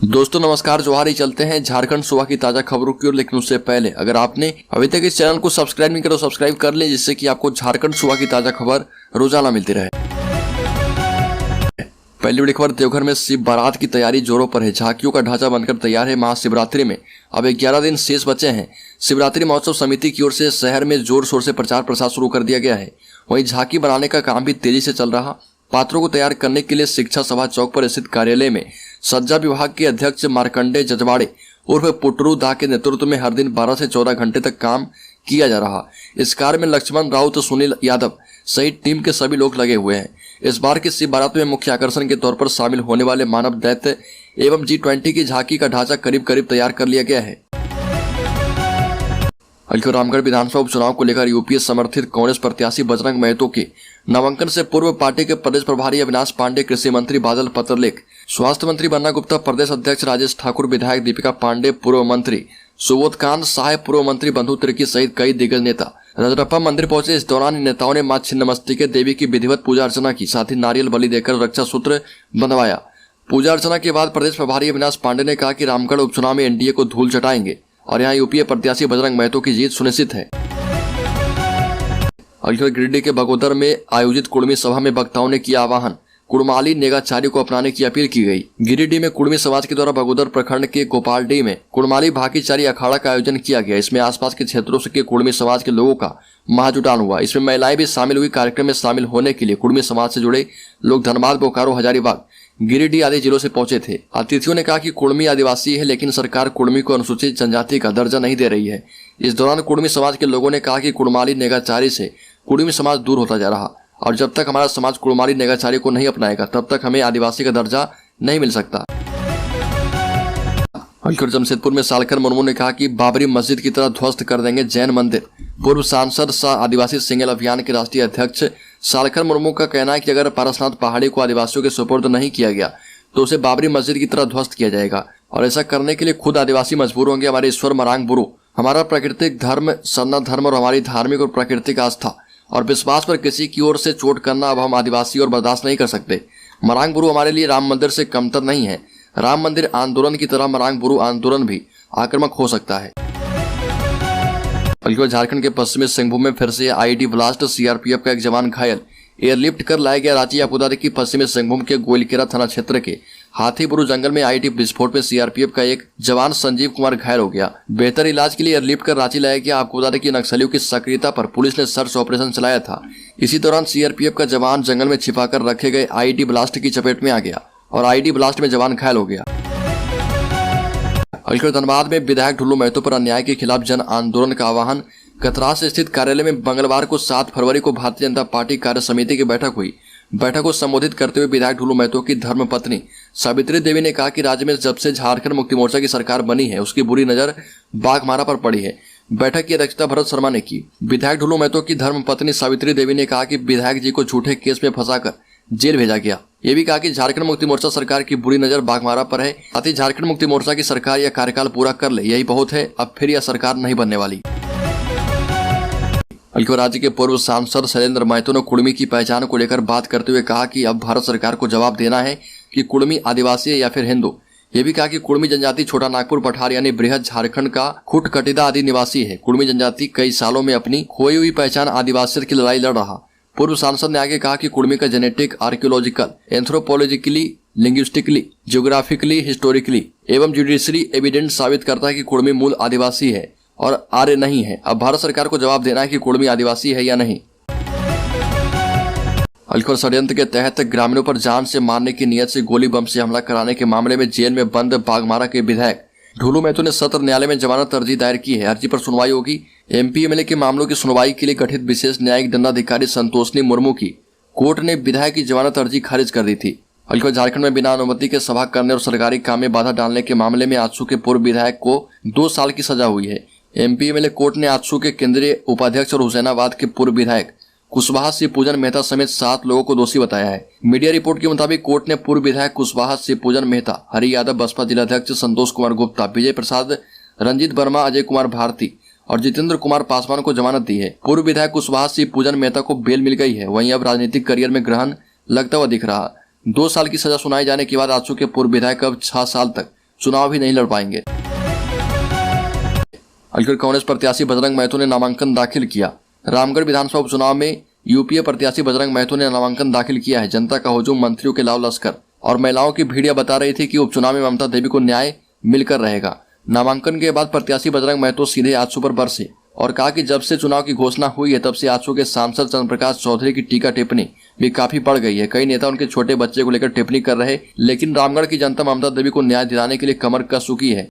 दोस्तों नमस्कार, जोहार ही चलते हैं झारखंड सुबह की ताजा खबरों की ओर। लेकिन उससे पहले अगर आपने अभी तक इस चैनल को सब्सक्राइब नहीं करा तो सब्सक्राइब कर ले, जिससे कि आपको झारखंड सुबह की ताजा खबर रोजाना मिलती रहे। पहली बड़ी खबर, देवघर में शिव बारात की तैयारी जोरों पर है। झांकियों का ढांचा बनकर तैयार है। महाशिवरात्रि में अब 11 दिन शेष बचे हैं। शिवरात्रि महोत्सव समिति की ओर से शहर में जोर शोर से प्रचार प्रसार शुरू कर दिया गया है। वहीं झांकी बनाने का काम भी तेजी से चल रहा। पात्रों को तैयार करने के लिए शिक्षा सभा चौक पर स्थित कार्यालय में सज्जा विभाग के अध्यक्ष मार्कंडे जजवाड़े उर्फ पुटरू दा के नेतृत्व में हर दिन 12 से 14 घंटे तक काम किया जा रहा। इस कार्य में लक्ष्मण राउत, सुनील यादव सहित टीम के सभी लोग लगे हुए हैं। इस बार की शिव बारात में मुख्य आकर्षण के तौर पर शामिल होने वाले मानव दैत्य एवं G20 की झांकी का ढांचा करीब करीब तैयार कर लिया गया है। रामगढ़ विधानसभा उपचुनाव को लेकर यूपीए समर्थित कांग्रेस प्रत्याशी बजरंग महतो के नामांकन से पूर्व पार्टी के प्रदेश प्रभारी अविनाश पांडे, कृषि मंत्री बादल पत्रलेख, स्वास्थ्य मंत्री बन्ना गुप्ता, प्रदेश अध्यक्ष राजेश ठाकुर, विधायक दीपिका पांडे, पूर्व मंत्री सुबोधकांत साहे, पूर्व मंत्री बंधु तिर्की सहित कई दिग्गज नेता रजरप्पा मंदिर पहुंचे। इस दौरान नेताओं ने मां छिन्नमस्तिके देवी की विधिवत पूजा अर्चना की, साथ ही नारियल बलि देकर रक्षा सूत्र बंधवाया। पूजा अर्चना के बाद प्रदेश प्रभारी अविनाश पांडे ने कहा कि रामगढ़ उपचुनाव में एनडीए को धूल चटाएंगे और यहाँ यूपीए प्रत्याशी बजरंग महतो की जीत सुनिश्चित है। गिरिडीह के बगोदर में आयोजित कुर्मी सभा में वक्ताओं ने किया आह्वान। कुड़माली नेगाचार्य को अपनाने की अपील की गई। गिरिडीह में कुर्मी समाज के द्वारा बगोदर प्रखंड के गोपालडीह में कुड़माली भाकीचारी अखाड़ा का आयोजन किया गया। इसमें आसपास के क्षेत्रों से के कुर्मी समाज के लोगों का महाजुटान हुआ। इसमें महिलाएं भी शामिल हुई। कार्यक्रम में शामिल होने के लिए कुर्मी समाज से जुड़े लोग धनबाद, बोकारो, हजारीबाग, गिरिडीह आदि जिलों से पहुंचे थे। अतिथियों ने कहा कि कुर्मी आदिवासी है, लेकिन सरकार कुर्मी को अनुसूचित जनजाति का दर्जा नहीं दे रही है। इस दौरान कुर्मी समाज के लोगों ने कहा कि कुड़माली नेगाचारी से कुर्मी समाज दूर होता जा रहा और जब तक हमारा समाज कुड़माली नेगाचारी को नहीं अपनाएगा तब तक हमें आदिवासी का दर्जा नहीं मिल सकता। जमशेदपुर में सालखर मुर्मू ने कहा कि बाबरी मस्जिद की तरह ध्वस्त कर देंगे जैन मंदिर। पूर्व सांसद सह आदिवासी सिंगल अभियान के राष्ट्रीय अध्यक्ष सालखर मुर्मू का कहना है कि अगर पारसनाथ पहाड़ी को आदिवासियों के सुपुर्द नहीं किया गया तो उसे बाबरी मस्जिद की तरह ध्वस्त किया जाएगा और ऐसा करने के लिए खुद आदिवासी मजबूर होंगे। हमारे ईश्वर मरांग बुरु, हमारा प्राकृतिक धर्म सन्ना धर्म और हमारी धार्मिक और प्राकृतिक आस्था और विश्वास पर किसी की ओर से चोट करना अब हम आदिवासी और बर्दाश्त नहीं कर सकते। मरांग बुरु हमारे लिए राम मंदिर से कमतर नहीं है। राम मंदिर आंदोलन की तरह मरांग बुरु आंदोलन भी आक्रामक हो सकता है। झारखंड के पश्चिमी सिंहभूम में फिर से आईईडी ब्लास्ट, सीआरपीएफ का एक जवान घायल। एयरलिफ्ट कर लाया गया रांची आपदारी की पश्चिमी सिंहभूम के गोइलकेरा थाना क्षेत्र के हाथीबुरु जंगल में आईईडी विस्फोट में सीआरपीएफ का एक जवान संजीव कुमार घायल हो गया। बेहतर इलाज के लिए एयरलिफ्ट कर रांची लाया गया। आपदारी की नक्सलियों की सक्रियता पर पुलिस ने सर्च ऑपरेशन चलाया था। इसी दौरान सीआरपीएफ का जवान जंगल में छिपाकर रखे गए आईईडी ब्लास्ट की चपेट में आ गया और आईईडी ब्लास्ट में जवान घायल हो गया। धनबाद में विधायक ढुल्लू महतो पर अन्याय के खिलाफ जन आंदोलन का आह्वान। कतरास स्थित कार्यालय में मंगलवार को 7 फरवरी को भारतीय जनता पार्टी कार्य समिति की बैठक हुई। बैठक को संबोधित करते हुए विधायक ढुल्लू महतो की धर्मपत्नी सावित्री देवी ने कहा कि राज्य में जब से झारखंड मुक्ति मोर्चा की सरकार बनी है उसकी बुरी नजर बाघमारा पर पड़ी है। बैठक की अध्यक्षता भरत शर्मा ने की। विधायक ढुल्लू महतो की धर्मपत्नी सावित्री देवी ने कहा कि विधायक जी को झूठे केस में फंसाकर जेल भेजा गया। ये भी कहा कि झारखंड मुक्ति मोर्चा सरकार की बुरी नजर बाघमारा पर है। साथ ही झारखंड मुक्ति मोर्चा की सरकार यह कार्यकाल पूरा कर ले, यही बहुत है। अब फिर यह सरकार नहीं बनने वाली। राज्य के पूर्व सांसद शैलेंद्र महतो ने कुर्मी की पहचान को लेकर बात करते हुए कहा कि अब भारत सरकार को जवाब देना है कि कुर्मी आदिवासी है या फिर हिंदू। ये भी कहा कि कुर्मी जनजाति छोटा नागपुर, पठार यानी बृहद झारखंड का खुट कटिदा आदि निवासी है। कुर्मी जनजाति कई सालों में अपनी खोई हुई पहचान आदिवासियत की लड़ाई लड़ रहा। पूर्व सांसद ने आगे कहा कि कुर्मी का genetic, archaeological, anthropologically, linguistically, geographically, historically एवं जुडिशरी एविडेंस साबित करता है कि कुर्मी मूल आदिवासी है और आर्य नहीं है। अब भारत सरकार को जवाब देना है कि कुर्मी आदिवासी है या नहीं। षड्यंत्र के तहत ग्रामीणों पर जान से मारने की नियत से गोली बम से हमला कराने के मामले में जेल में बंद बाघमारा के विधायक ढुल्लू महतो ने सत्र न्यायालय में जमानत अर्जी दायर की है। अर्जी पर सुनवाई होगी। एमपी एमएलए के मामलों की सुनवाई के लिए गठित विशेष न्यायिक दंडाधिकारी संतोषनी मुर्मू की कोर्ट ने विधायक की जमानत अर्जी खारिज कर दी थी। झारखंड में बिना अनुमति के सभा करने और सरकारी काम में बाधा डालने के मामले में आजसू के पूर्व विधायक को 2 साल की सजा हुई है। एमपी एमएलए कोर्ट ने आजसू के केंद्रीय उपाध्यक्ष और हुसैनाबाद के पूर्व विधायक कुशवाहा शिवपूजन मेहता समेत 7 लोगों को दोषी बताया है। मीडिया रिपोर्ट के मुताबिक कोर्ट ने पूर्व विधायक कुशवाहा शिवपूजन मेहता, हरि यादव, बसपा जिलाध्यक्ष संतोष कुमार गुप्ता, विजय प्रसाद, रंजीत वर्मा, अजय कुमार भारती और जितेंद्र कुमार पासवान को जमानत दी है। पूर्व विधायक कुशवाहा शिवपूजन मेहता को बेल मिल गई है। वहीं अब राजनीतिक करियर में ग्रहण लगता हुआ दिख रहा। 2 साल की सजा सुनाए जाने के बाद आजसू के पूर्व विधायक अब 6 साल तक चुनाव भी नहीं लड़ पाएंगे। अलगढ़ कांग्रेस प्रत्याशी बजरंग महतो ने नामांकन दाखिल किया। रामगढ़ विधानसभा उपचुनाव में यूपीए प्रत्याशी बजरंग महतो ने नामांकन दाखिल किया है। जनता का हुजूम, मंत्रियों के लाव लश्कर और महिलाओं की भीड़िया बता रही थी कि उपचुनाव में ममता देवी को न्याय मिलकर रहेगा। नामांकन के बाद प्रत्याशी बजरंग महतो सीधे आजसू पर बरसे और कहा कि जब से चुनाव की घोषणा हुई है तब से आजसू के सांसद चंद्रप्रकाश चौधरी की टीका टिप्पणी भी काफी बढ़ गई है। कई नेता उनके छोटे बच्चे को लेकर टिप्पणी कर रहे, लेकिन रामगढ़ की जनता ममता देवी को न्याय दिलाने के लिए कमर कस चुकी है।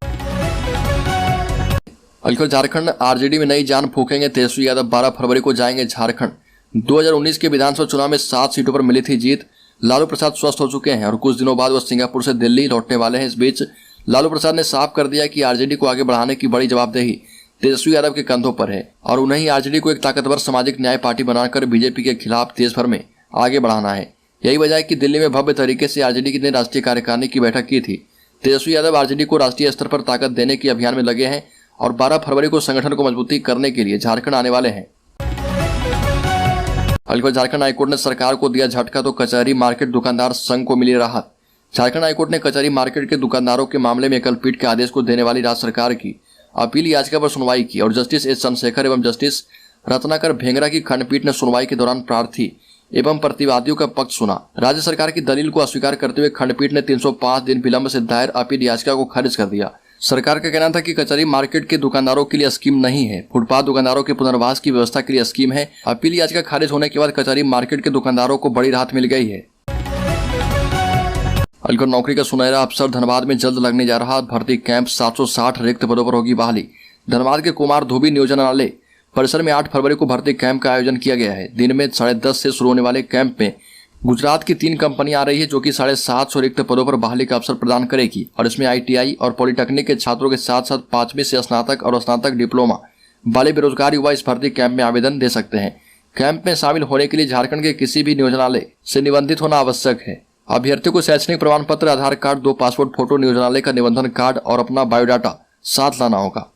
अलगढ़ झारखंड आरजेडी में नई जान फूकेंगे तेजस्वी यादव। 12 फरवरी को जाएंगे झारखंड। 2019 के विधानसभा चुनाव में 7 सीटों पर मिली थी जीत। लालू प्रसाद स्वस्थ हो चुके हैं और कुछ दिनों बाद वह सिंगापुर से दिल्ली लौटने वाले हैं। इस बीच लालू प्रसाद ने साफ कर दिया कि आरजेडी को आगे बढ़ाने की बड़ी जवाबदेही तेजस्वी यादव के कंधों पर है और उन्हें ही आरजेडी को एक ताकतवर सामाजिक न्याय पार्टी बनाकर बीजेपी के खिलाफ देश भर में आगे बढ़ाना है। यही वजह है कि दिल्ली में भव्य तरीके से आरजेडी की राष्ट्रीय कार्यकारिणी की बैठक की थी। तेजस्वी यादव आरजेडी को राष्ट्रीय स्तर पर ताकत देने के अभियान में लगे हैं और 12 फरवरी को संगठन को मजबूती करने के लिए झारखंड आने वाले हैं। अलगढ़ झारखंड हाईकोर्ट ने सरकार को दिया झटका तो कचहरी मार्केट दुकानदार संघ को मिली राहत। झारखंड हाईकोर्ट ने कचहरी मार्केट के दुकानदारों के मामले में एकल पीठ के आदेश को देने वाली राज्य सरकार की अपील याचिका पर सुनवाई की और जस्टिस एस चंद्रशेखर एवं जस्टिस रत्नाकर भेंगरा की खंडपीठ ने सुनवाई के दौरान प्रार्थी एवं प्रतिवादियों का पक्ष सुना। राज्य सरकार की दलील को अस्वीकार करते हुए खंडपीठ ने 305 दिन विलंब से दायर अपील याचिका को खारिज कर दिया। सरकार का कहना था कि कचहरी मार्केट के दुकानदारों के लिए स्कीम नहीं है, फुटपाथ दुकानदारों के पुनर्वास की व्यवस्था के लिए स्कीम है। अपील याचिका खारिज होने के बाद कचहरी मार्केट के दुकानदारों को बड़ी राहत मिल गई है। अलगढ़ नौकरी का सुनहरा अवसर। धनबाद में जल्द लगने जा रहा भर्ती कैंप। 760 रिक्त पदों पर होगी बहाली। धनबाद के कुमार धोबी नियोजनालय परिसर में 8 फरवरी को भर्ती कैंप का आयोजन किया गया है। दिन में 10:30 से शुरू होने वाले कैंप में गुजरात की 3 कंपनियां आ रही है जो कि 750 रिक्त पदों पर बहाली का अवसर प्रदान करेगी और इसमें ITI और पॉलिटेक्निक के छात्रों के साथ साथ 5वीं से स्नातक और स्नातक डिप्लोमा वाले बेरोजगार युवा इस भर्ती कैंप में आवेदन दे सकते हैं। कैंप में शामिल होने के लिए झारखंड के किसी भी नियोजनालय से निबंधित होना आवश्यक है। अभ्यर्थियों को शैक्षणिक प्रमाण पत्र, आधार कार्ड, 2 पासपोर्ट फोटो, नियोजनालय का निबंधन कार्ड और अपना बायोडाटा साथ लाना होगा।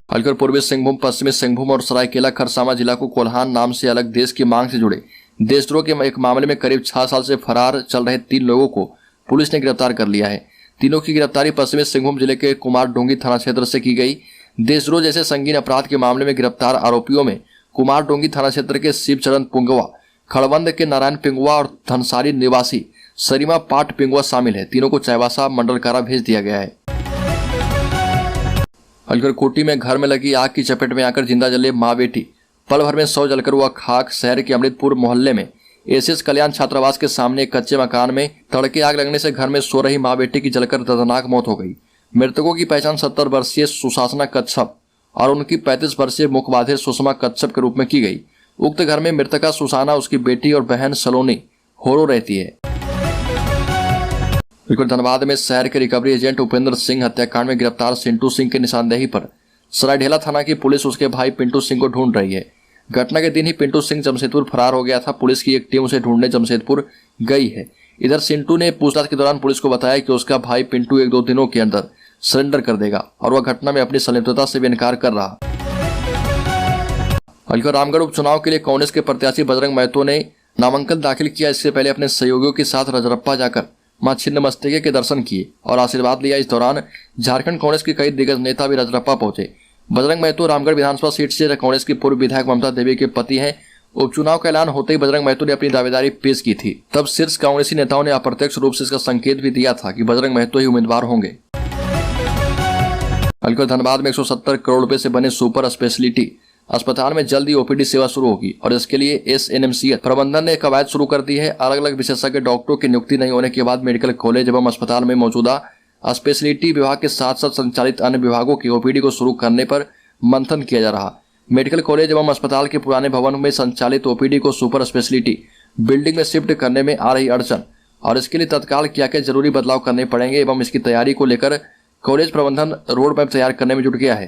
अलगढ़ पूर्वी सिंहभूम, पश्चिमी सिंहभूम और सरायकेला खरसावां जिला को कोल्हान नाम से अलग देश की मांग से जुड़े देशद्रोह के एक मामले में करीब 6 साल से फरार चल रहे 3 लोगों को पुलिस ने गिरफ्तार कर लिया है। तीनों की गिरफ्तारी पश्चिमी सिंहभूम जिले के कुमार डोंगी थाना क्षेत्र से की गई। देशद्रोह जैसे संगीन अपराध के मामले में गिरफ्तार आरोपियों में कुमार डोंगी थाना क्षेत्र के शिवचरण पिंगुआ, खड़वंद के नारायण पिंगुआ और धनसारी निवासी सरीमा पाट पिंगुआ शामिल है। तीनों को चाईबासा मंडल कारा भेज दिया गया है। अलगढ़ कोटी में घर में लगी आग की चपेट में आकर जिंदा जले मां बेटी। पल भर में शव जलकर हुआ खाक। शहर के अमृतपुर मोहल्ले में एसएस कल्याण छात्रावास के सामने एक कच्चे मकान में तड़के आग लगने से घर में सो रही मां बेटी की जलकर दर्दनाक मौत हो गई। मृतकों की पहचान 70 वर्षीय सुशासना कच्छप और उनकी 35 वर्षीय मुखबाधिर सुषमा कच्छप के रूप में की गई। उक्त घर में मृतका सुसाना, उसकी बेटी और बहन सलोनी होरो रहती है। धनबाद में शहर के रिकवरी एजेंट उपेंद्र सिंह हत्याकांड में गिरफ्तार सिंटू सिंह की निशानदेही पर सरायढेला थाना की पुलिस उसके भाई पिंटू सिंह को ढूंढ रही है। घटना के दिन ही पिंटू सिंह जमशेदपुर फरार हो गया था। पुलिस की एक टीम उसे ढूंढने जमशेदपुर गई है। इधर सिंटू ने पूछताछ के दौरान पुलिस को बताया कि उसका भाई पिंटू 1-2 दिनों के अंदर सरेंडर कर देगा और वह घटना में अपनी संलिप्तता से भी इनकार कर रहा। अलगढ़ रामगढ़ उपचुनाव के लिए कांग्रेस के प्रत्याशी बजरंग महतो ने नामांकन दाखिल किया। इससे पहले अपने सहयोगियों के साथ रजरप्पा जाकर मां छिन्नमस्तिके के दर्शन किए और आशीर्वाद लिया। इस दौरान झारखंड कांग्रेस के कई दिग्गज नेता भी रजरप्पा पहुंचे। बजरंग महतो रामगढ़ विधानसभा सीट से कांग्रेस की पूर्व विधायक ममता देवी के पति हैं। उपचुनाव का ऐलान होते ही बजरंग महतो ने अपनी दावेदारी पेश की थी। तब शीर्ष कांग्रेसी नेताओं ने अप्रत्यक्ष रूप से इसका संकेत भी दिया था कि बजरंग महतो ही उम्मीदवार होंगे। अलगढ़ धनबाद में 170 करोड़ रुपए से बने सुपर स्पेशलिटी अस्पताल में जल्द ही OPD सेवा शुरू होगी और इसके लिए SNMCH प्रबंधन ने कवायद शुरू कर दी है। अलग अलग विशेषज्ञ डॉक्टरों की नियुक्ति नहीं होने के बाद मेडिकल कॉलेज एवं अस्पताल में मौजूदा स्पेशलिटी विभाग के साथ साथ संचालित अन्य विभागों की OPD को शुरू करने पर मंथन किया जा रहा। मेडिकल कॉलेज एवं अस्पताल के पुराने भवन में संचालित OPD को सुपर स्पेशलिटी बिल्डिंग में शिफ्ट करने में आ रही अड़चन और इसके लिए तत्काल क्या क्या जरूरी बदलाव करने पड़ेंगे एवं इसकी तैयारी को लेकर कॉलेज प्रबंधन रोड मैप तैयार करने में जुट गया है।